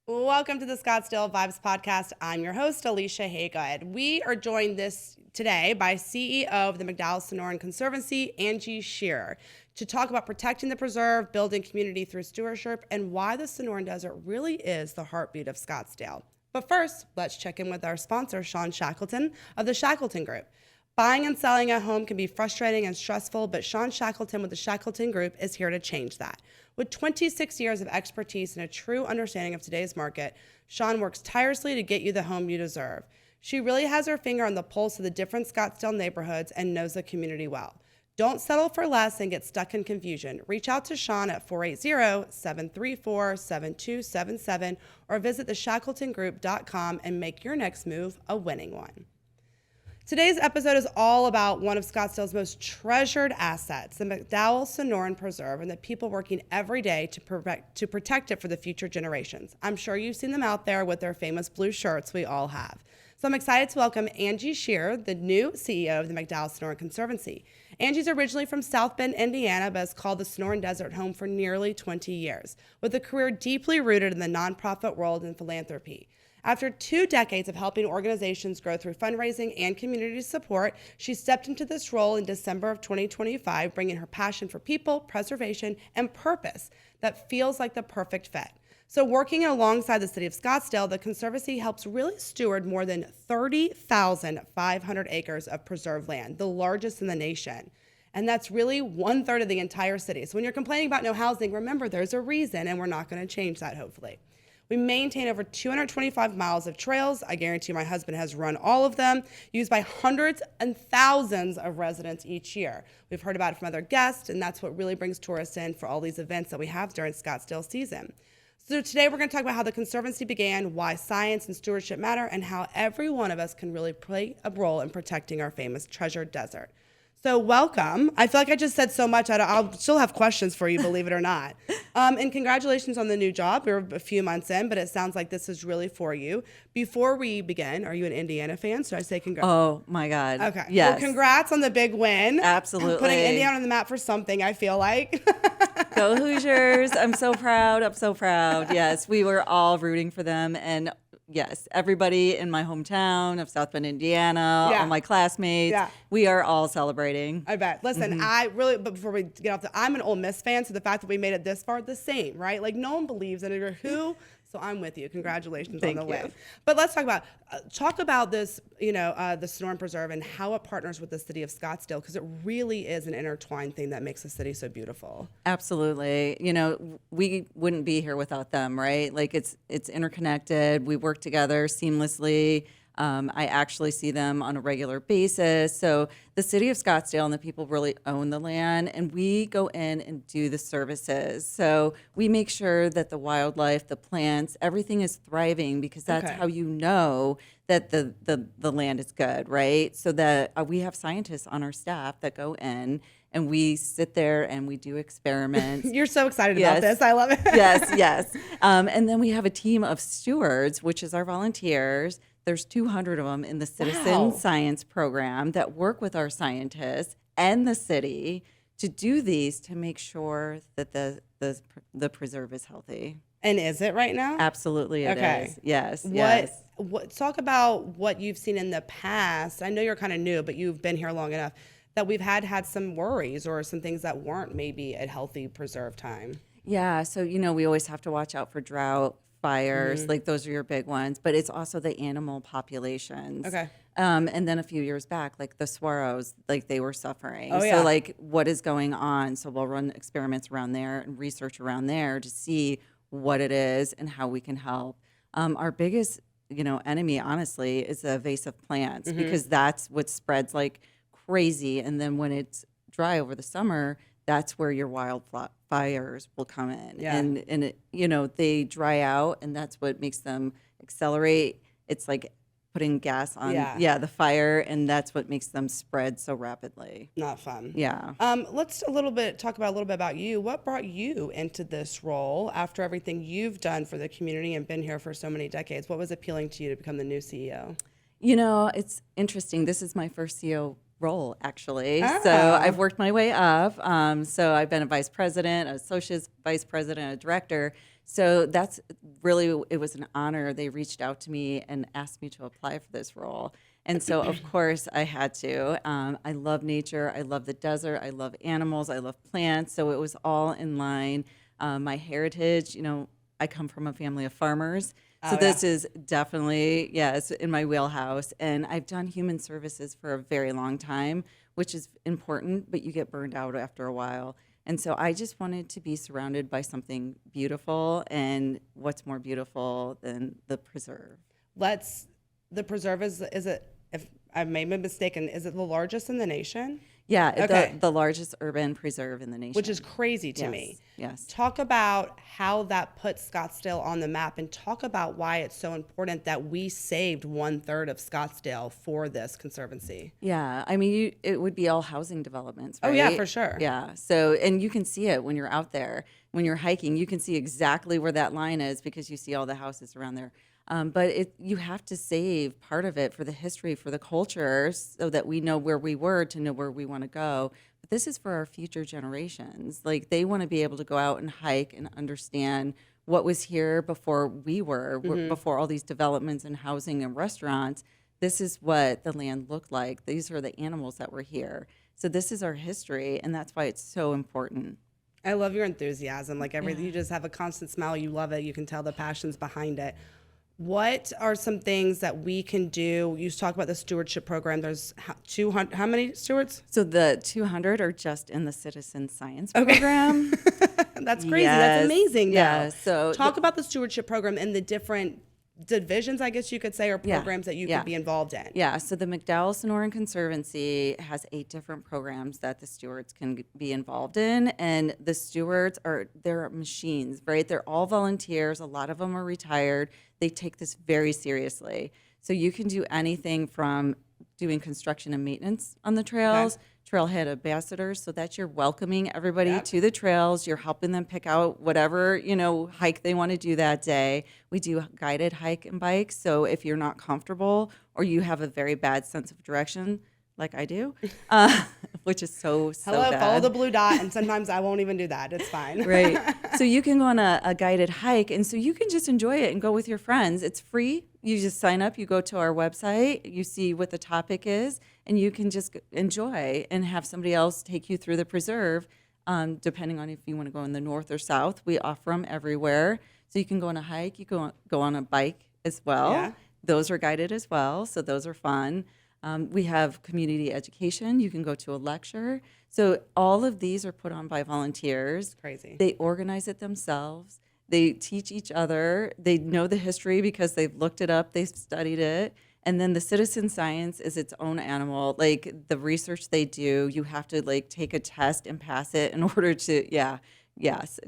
Welcome to the Scottsdale Vibes Podcast. I'm your host, Alicia Haygood. We are joined today by CEO of the McDowell Sonoran Conservancy, Angy Shearer, to talk about protecting the preserve, building community through stewardship, and why the Sonoran Desert really is the heartbeat of Scottsdale. But first, let's check in with our sponsor, Sean Shackleton of the Shackleton Group. Buying and selling a home can be frustrating and stressful, but Sean Shackleton with the Shackleton Group is here to change that. With 26 years of expertise and a true understanding of today's market, Sean works tirelessly to get you the home you deserve. She really has her finger on the pulse of the different Scottsdale neighborhoods and knows the community well. Don't settle for less and get stuck in confusion. Reach out to Sean at 480-734-7277 or visit theshackletongroup.com and make your next move a winning one. Today's episode is all about one of Scottsdale's most treasured assets, the McDowell Sonoran Preserve, and the people working every day to protect it for the future generations. I'm sure you've seen them out there with their famous blue shirts we all have. So I'm excited to welcome Angy Shearer, the new CEO of the McDowell Sonoran Conservancy. Angy's originally from South Bend, Indiana, but has called the Sonoran Desert home for nearly 20 years, with a career deeply rooted in the nonprofit world and philanthropy. After 2 decades of helping organizations grow through fundraising and community support, she stepped into this role in December of 2025, bringing her passion for people, preservation, and purpose that feels like the perfect fit. So working alongside the City of Scottsdale, the Conservancy helps really steward more than 30,500 acres of preserved land, the largest in the nation. And that's really 1/3 of the entire city. So when you're complaining about no housing, remember there's a reason, and we're not going to change that, hopefully. We maintain over 225 miles of trails. I guarantee my husband has run all of them, used by hundreds and thousands of residents each year. We've heard about it from other guests, and that's what really brings tourists in for all these events that we have during Scottsdale season. So today we're going to talk about how the Conservancy began, why science and stewardship matter, and how every one of us can really play a role in protecting our famous treasured desert. So welcome. I feel like I just said so much. I'll still have questions for you, believe it or not. And congratulations on the new job. We're a few months in, but it sounds like this is really for you. Before we begin, are you an Indiana fan? Should I say congrats? Oh, my God. Okay. Yes. Well, congrats on the big win. Absolutely. Putting Indiana on the map for something, I feel like. Go Hoosiers. I'm so proud. I'm so proud. Yes, we were all rooting for them. And yes, everybody in my hometown of South Bend, Indiana, all my classmates, we are all celebrating. I bet. Listen, but before we get off, I'm an Ole Miss fan, so the fact that we made it this far, the same, right? Like, no one believes in it or who. So I'm with you. Congratulations on the win. But let's talk about this, the Sonoran Preserve and how it partners with the City of Scottsdale, because it really is an intertwined thing that makes the city so beautiful. Absolutely. We wouldn't be here without them, right? Like it's interconnected. We work together seamlessly. I actually see them on a regular basis. So the City of Scottsdale and the people really own the land, and we go in and do the services. So we make sure that the wildlife, the plants, everything is thriving, because that's how you know that the land is good, right? So that we have scientists on our staff that go in and we sit there and we do experiments. You're so excited about this. I love it. Yes. And then we have a team of stewards, which is our volunteers. There's 200 of them in the citizen science program that work with our scientists and the city to do these to make sure that the preserve is healthy. And is it right now? Absolutely it is. Yes. Talk about what you've seen in the past. I know you're kind of new, but you've been here long enough that we've had some worries or some things that weren't maybe a healthy preserve time. Yeah. So, we always have to watch out for drought, fires, like those are your big ones, but it's also the animal populations. Okay. And then a few years back, like the swallows, like they were suffering. So like what is going on? So we'll run experiments around there and research around there to see what it is and how we can help. Our biggest, enemy, honestly, is the invasive plants, because that's what spreads like crazy. And then when it's dry over the summer, that's where your wildfires will come in. Yeah. And it, they dry out, and that's what makes them accelerate. It's like putting gas on the fire, and that's what makes them spread so rapidly. Not fun. Yeah. Let's talk a little bit about you. What brought you into this role after everything you've done for the community and been here for so many decades? What was appealing to you to become the new CEO? It's interesting. This is my first CEO role, actually. Oh. So I've worked my way up. So I've been a vice president, an associate vice president, a director. So that's really, it was an honor. They reached out to me and asked me to apply for this role. And so, of course, I had to. I love nature. I love the desert. I love animals. I love plants. So it was all in line. My heritage, I come from a family of farmers. So this is definitely, it's in my wheelhouse. And I've done human services for a very long time, which is important, but you get burned out after a while. And so I just wanted to be surrounded by something beautiful. And what's more beautiful than the preserve? The preserve is it, if I may be mistaken, is it the largest in the nation? Yeah, Okay. the largest urban preserve in the nation. Which is crazy to me. Yes. Talk about how that puts Scottsdale on the map, and talk about why it's so important that we saved 1/3 of Scottsdale for this conservancy. Yeah, I mean, it would be all housing developments, right? Oh, yeah, for sure. Yeah, so, and you can see it when you're out there. When you're hiking, you can see exactly where that line is because you see all the houses around there. But you have to save part of it for the history, for the culture, so that we know where we were to know where we want to go. But this is for our future generations. Like, they want to be able to go out and hike and understand what was here before we were, before all these developments and housing and restaurants. This is what the land looked like. These are the animals that were here. So this is our history, and that's why it's so important. I love your enthusiasm. Like, everything, you just have a constant smile. You love it. You can tell the passion's behind it. What are some things that we can do? You talk about the stewardship program. There's 200, how many stewards? So the 200 are just in the citizen science program. That's crazy. Yes. That's amazing. Yeah. So talk about the stewardship program and the different divisions, I guess you could say, or programs that you could be involved in. Yeah. So the McDowell Sonoran Conservancy has 8 different programs that the stewards can be involved in. And the stewards they're machines, right? They're all volunteers. A lot of them are retired. They take this very seriously. So you can do anything from doing construction and maintenance on the trails, trailhead ambassadors, so that you're welcoming everybody to the trails. You're helping them pick out whatever, hike they want to do that day. We do guided hike and bike. So if you're not comfortable or you have a very bad sense of direction, like I do, which is so bad. Follow the blue dot, and sometimes I won't even do that. It's fine. Right. So you can go on a guided hike, and so you can just enjoy it and go with your friends. It's free. You just sign up. You go to our website. You see what the topic is, and you can just enjoy and have somebody else take you through the preserve, depending on if you want to go in the north or south. We offer them everywhere. So you can go on a hike. You can go on a bike as well. Yeah. Those are guided as well, so those are fun. We have community education. You can go to a lecture. So all of these are put on by volunteers. Crazy. They organize it themselves. They teach each other. They know the history because they've looked it up. They've studied it. And then the citizen science is its own animal. Like, the research they do, you have to take a test and pass it in order to,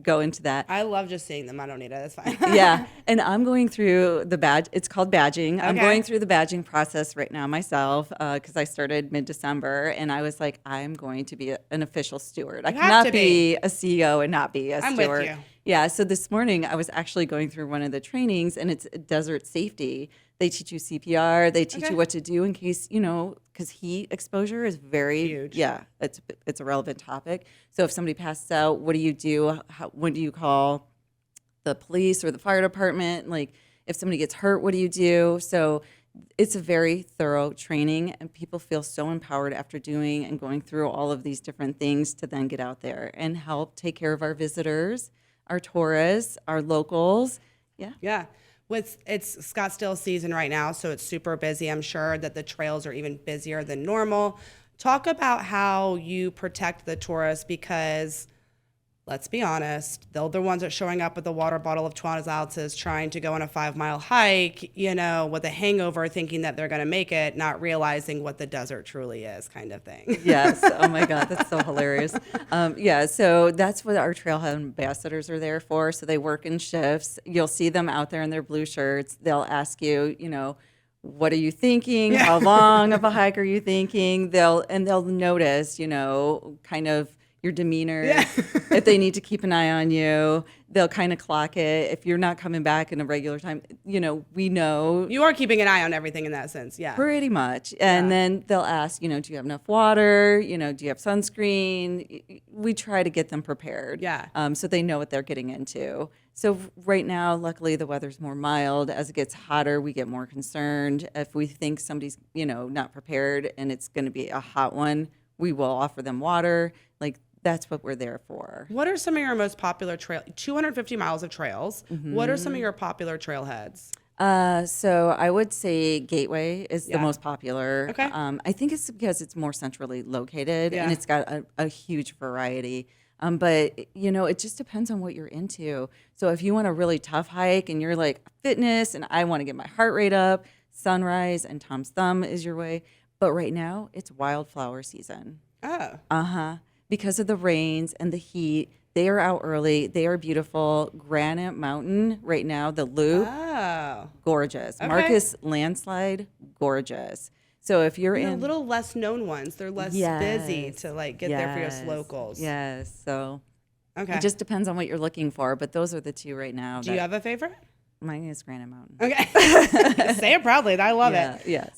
go into that. I love just seeing them. I don't need it. That's fine. Yeah. And I'm going through the badge. It's called badging. I'm Okay. going through the badging process right now myself because I started mid-December, and I was like, I'm going to be an official steward. I have cannot to be a CEO and not be a I'm steward. with you. Yeah. So this morning I was actually going through one of the trainings, and it's desert safety. They teach you CPR. They teach you what to do in case, because heat exposure is very huge. Yeah, it's a relevant topic. So if somebody passes out, what do you do? When do you call the police or the fire department? Like, if somebody gets hurt, what do you do? So it's a very thorough training, and people feel so empowered after doing and going through all of these different things to then get out there and help take care of our visitors, our tourists, our locals. Yeah. Yeah. It's Scottsdale season right now, so it's super busy. I'm sure that the trails are even busier than normal. Talk about how you protect the tourists, because let's be honest, they're the ones that are showing up with a water bottle of 12 ounces trying to go on a 5-mile hike, with a hangover, thinking that they're going to make it, not realizing what the desert truly is, kind of thing. Yes. Oh my God, that's so hilarious. So that's what our trailhead ambassadors are there for. So they work in shifts. You'll see them out there in their blue shirts. They'll ask you, what are you thinking? How long of a hike are you thinking? They'll notice, kind of your demeanor. Yeah. If they need to keep an eye on you, they'll kind of clock it. If you're not coming back in a regular time, we know. You are keeping an eye on everything in that sense, yeah. Pretty much. And then they'll ask, do you have enough water? Do you have sunscreen? We try to get them prepared. Yeah. So they know what they're getting into. So right now, luckily, the weather's more mild. As it gets hotter, we get more concerned. If we think somebody's, not prepared and it's going to be a hot one, we will offer them water. Like, that's what we're there for. What are some of your most popular 250 miles of trails. What are some of your popular trailheads? So I would say Gateway is the most popular. Okay. I think it's because it's more centrally located Yeah. and it's got a huge variety. But it just depends on what you're into. So if you want a really tough hike and you're like fitness and I want to get my heart rate up, Sunrise and Tom's Thumb is your way. But right now it's wildflower season. Oh. Because of the rains and the heat, they are out early. They are beautiful. Granite Mountain right now, the Loop, gorgeous. Okay. Marcus Landslide, gorgeous. So if you're And in the little less known ones, they're less busy to get there for us locals. Yes. So Okay. it just depends on what you're looking for. But those are the two right now. Do you have a favorite? Mine is Granite Mountain. Okay. Say it proudly. I love it. Yes.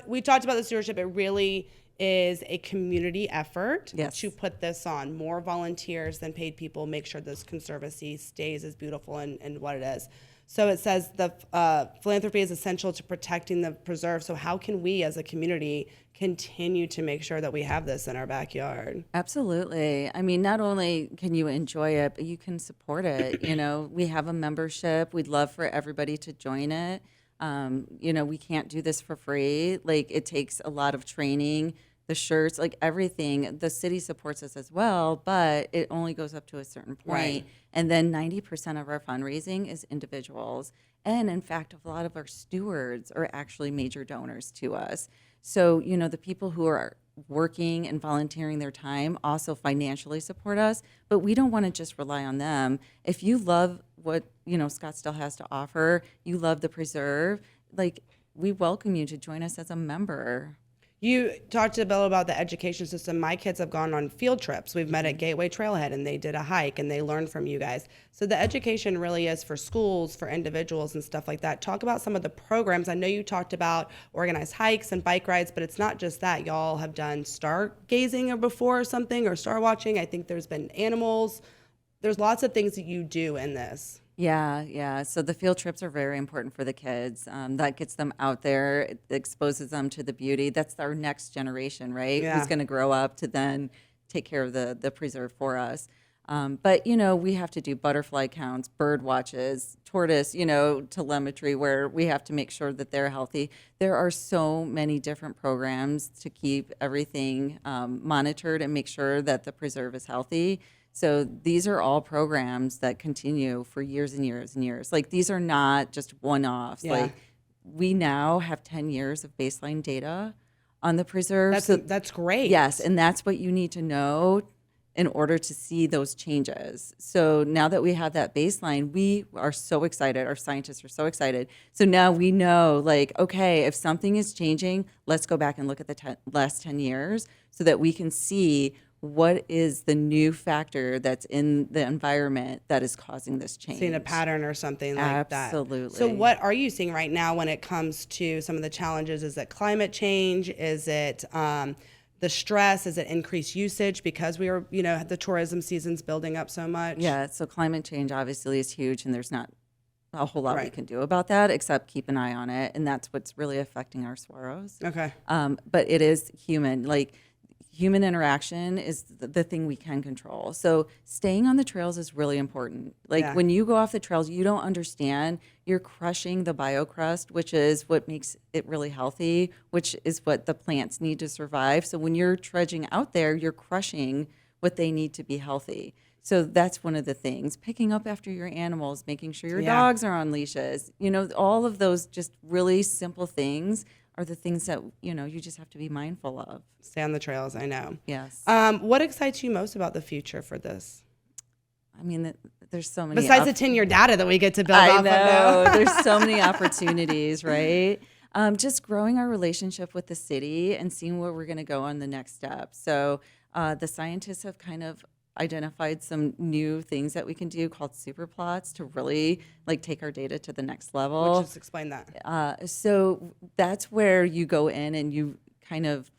We talked about the stewardship. It really is a community effort to put this on. More volunteers than paid people make sure this conservancy stays as beautiful and what it is. So it says the philanthropy is essential to protecting the preserve. So how can we as a community continue to make sure that we have this in our backyard? Absolutely. I mean, not only can you enjoy it, but you can support it. We have a membership. We'd love for everybody to join it. We can't do this for free. Like, it takes a lot of training, the shirts, like everything. The city supports us as well, but it only goes up to a certain point. Right. And then 90% of our fundraising is individuals. And in fact, a lot of our stewards are actually major donors to us. So, the people who are working and volunteering their time also financially support us, but we don't want to just rely on them. If you love what, Scottsdale has to offer, you love the preserve, like, we welcome you to join us as a member. You talked to Bill about the education system. My kids have gone on field trips. We've met at Gateway Trailhead and they did a hike and they learned from you guys. So the education really is for schools, for individuals and stuff like that. Talk about some of the programs. I know you talked about organized hikes and bike rides, but it's not just that. Y'all have done stargazing or before or something, or star watching. I think there's been animals. There's lots of things that you do in this. Yeah. So the field trips are very important for the kids. That gets them out there. It exposes them to the beauty. That's our next generation, right? Yeah. Who's going to grow up to then take care of the preserve for us. But, we have to do butterfly counts, bird watches, tortoise, telemetry, where we have to make sure that they're healthy. There are so many different programs to keep everything monitored and make sure that the preserve is healthy. So these are all programs that continue for years and years and years. Like, these are not just One-offs. Yeah. Like, we now have 10 years of baseline data on the preserve. That's great. Yes, and that's what you need to know in order to see those changes. So now that we have that baseline, we are so excited. Our scientists are so excited. So now we know, like, okay, if something is changing, let's go back and look at the last 10 years so that we can see what is the new factor that's in the environment that is causing this change. Seeing a pattern or something like that. Absolutely. So what are you seeing right now when it comes to some of the challenges? Is it climate change? Is it the stress? Is it increased usage because we are, the tourism season's building up so much? Yeah, so climate change obviously is huge, and there's not a whole lot we can do about that except keep an eye on it, and that's what's really affecting our swallows. Okay. But it is human. Like, human interaction is the thing we can control. So staying on the trails is really important. Like, when you go off the trails, you don't understand. You're crushing the biocrust, which is what makes it really healthy, which is what the plants need to survive. So when you're trudging out there, you're crushing what they need to be healthy. So that's one of the things. Picking up after your animals, making sure your dogs are on leashes. All of those just really simple things are the things that, you just have to be mindful of. Stay on the trails, I know. Yes. What excites you most about the future for this? I mean, there's so many. Besides the 10-year data that we get to build off of now. I know. There's so many opportunities, right? Just growing our relationship with the city and seeing where we're going to go on the next step. So the scientists have kind of identified some new things that we can do called super plots to really like take our data to the next level. Just explain that. So that's where you go in and you kind of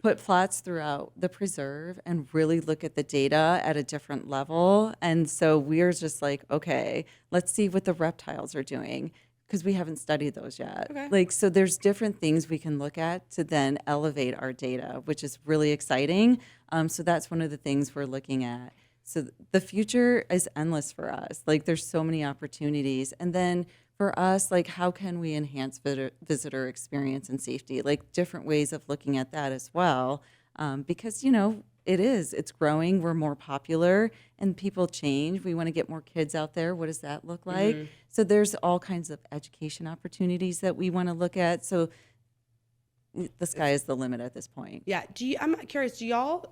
put plots throughout the preserve and really look at the data at a different level. And so we're just like, okay, let's see what the reptiles are doing, because we haven't studied those yet. Okay. Like, so there's different things we can look at to then elevate our data, which is really exciting. So that's one of the things we're looking at. So the future is endless for us. Like, there's so many opportunities. And then for us, like, how can we enhance visitor experience and safety? Like, different ways of looking at that as well. Because, it's growing. We're more popular and people change. We want to get more kids out there. What does that look like? Mm-hmm. So there's all kinds of education opportunities that we want to look at. So the sky is the limit at this point. Yeah. I'm curious, do y'all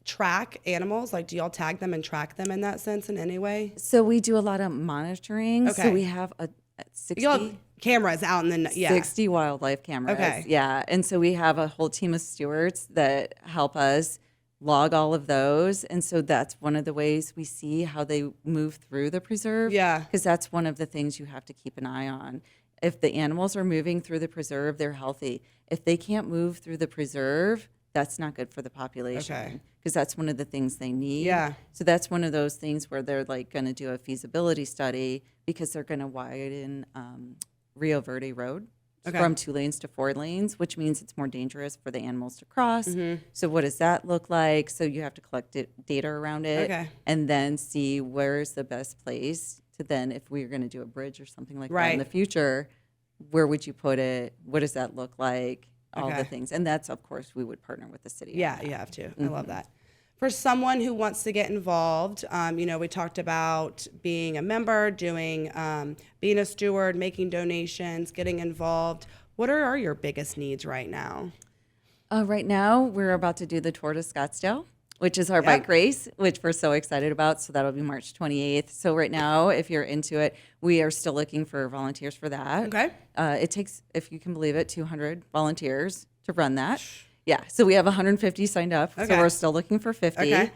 track animals? Like, do y'all tag them and track them in that sense in any way? So we do a lot of monitoring. Okay. So we have a 60 y'all have cameras out in the 60 wildlife cameras. Okay. Yeah. And so we have a whole team of stewards that help us log all of those. And so that's one of the ways we see how they move through the preserve. Yeah. Because that's one of the things you have to keep an eye on. If the animals are moving through the preserve, they're healthy. If they can't move through the preserve, that's not good for the population. Okay. Because that's one of the things they need. Yeah. So that's one of those things where they're like going to do a feasibility study because they're going to widen Rio Verde Road. Okay. From 2 lanes to 4 lanes, which means it's more dangerous for the animals to cross. Mm-hmm. So what does that look like? So you have to collect data around it and then see where's the best place to then, if we're going to do a bridge or something like that in the future, where would you put it? What does that look like? All the things. And that's, of course, we would partner with the city. Yeah, you have to. Mm-hmm. I love that. For someone who wants to get involved, we talked about being a member, being a steward, making donations, getting involved. What are your biggest needs right now? Right now, we're about to do the Tour to Scottsdale, which is our bike race, which we're so excited about. So that'll be March 28th. So right now, if you're into it, we are still looking for volunteers for that. Okay. It takes, if you can believe it, 200 volunteers to run that. Yeah, so we have 150 signed up, so we're still looking for 50. Okay.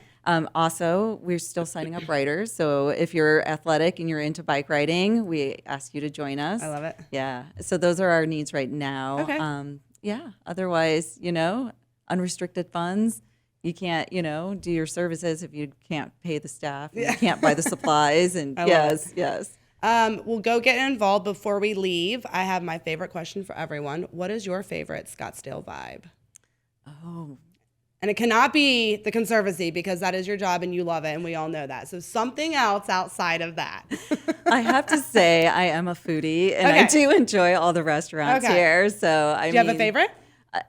Also, we're still signing up riders, so if you're athletic and you're into bike riding, we ask you to join us. I love it. Yeah, so those are our needs right now. Okay. Otherwise, unrestricted funds. You can't, do your services if you can't pay the staff. And you can't buy the supplies. And yes. We'll go get involved. Before we leave, I have my favorite question for everyone. What is your favorite Scottsdale vibe? Oh. And it cannot be the Conservancy because that is your job and you love it and we all know that. So something else outside of that. I have to say I am a foodie and I do enjoy all the restaurants here. So do you have a favorite?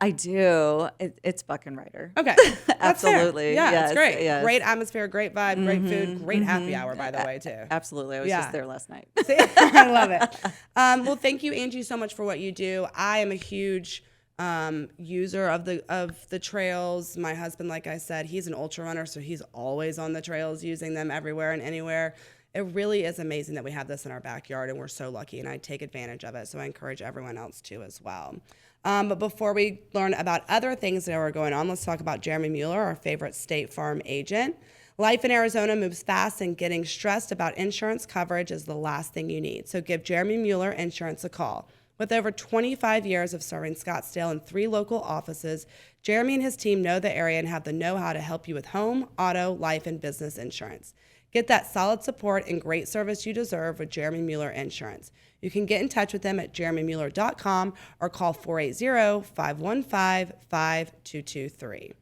I do. It's Buck and Ryder. Okay. Absolutely. Yeah, that's great. Yes. Great atmosphere, great vibe, great food, great happy hour, by the way, too. Absolutely. I was just there last night. See? I love it. Well, thank you, Angy, so much for what you do. I am a huge user of the trails. My husband, like I said, he's an ultra runner, so he's always on the trails, using them everywhere and anywhere. It really is amazing that we have this in our backyard, and we're so lucky, and I take advantage of it, so I encourage everyone else to as well. But before we learn about other things that are going on, let's talk about Jeremy Mueller, our favorite State Farm agent. Life in Arizona moves fast, and getting stressed about insurance coverage is the last thing you need. So give Jeremy Mueller Insurance a call. With over 25 years of serving Scottsdale in 3 local offices, Jeremy and his team know the area and have the know-how to help you with home, auto, life, and business insurance. Get that solid support and great service you deserve with Jeremy Mueller Insurance. You can get in touch with them at jeremymueller.com or call 480-515-5223.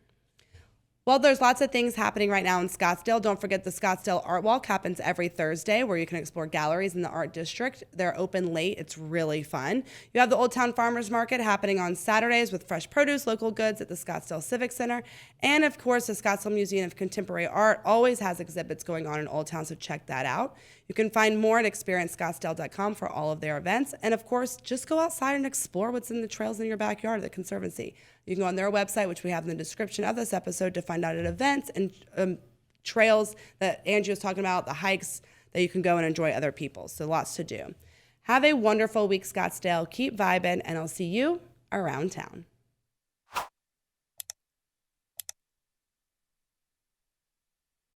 Well, there's lots of things happening right now in Scottsdale. Don't forget the Scottsdale ArtWalk happens every Thursday, where you can explore galleries in the art district. They're open late. It's really fun. You have the Old Town Farmers Market happening on Saturdays with fresh produce, local goods at the Scottsdale Civic Center. And, of course, the Scottsdale Museum of Contemporary Art always has exhibits going on in Old Town, so check that out. You can find more at experiencescottsdale.com for all of their events. And, of course, just go outside and explore what's in the trails in your backyard at the Conservancy. You can go on their website, which we have in the description of this episode, to find out at events and trails that Angy was talking about, the hikes that you can go and enjoy other people. So lots to do. Have a wonderful week, Scottsdale. Keep vibing, and I'll see you around town.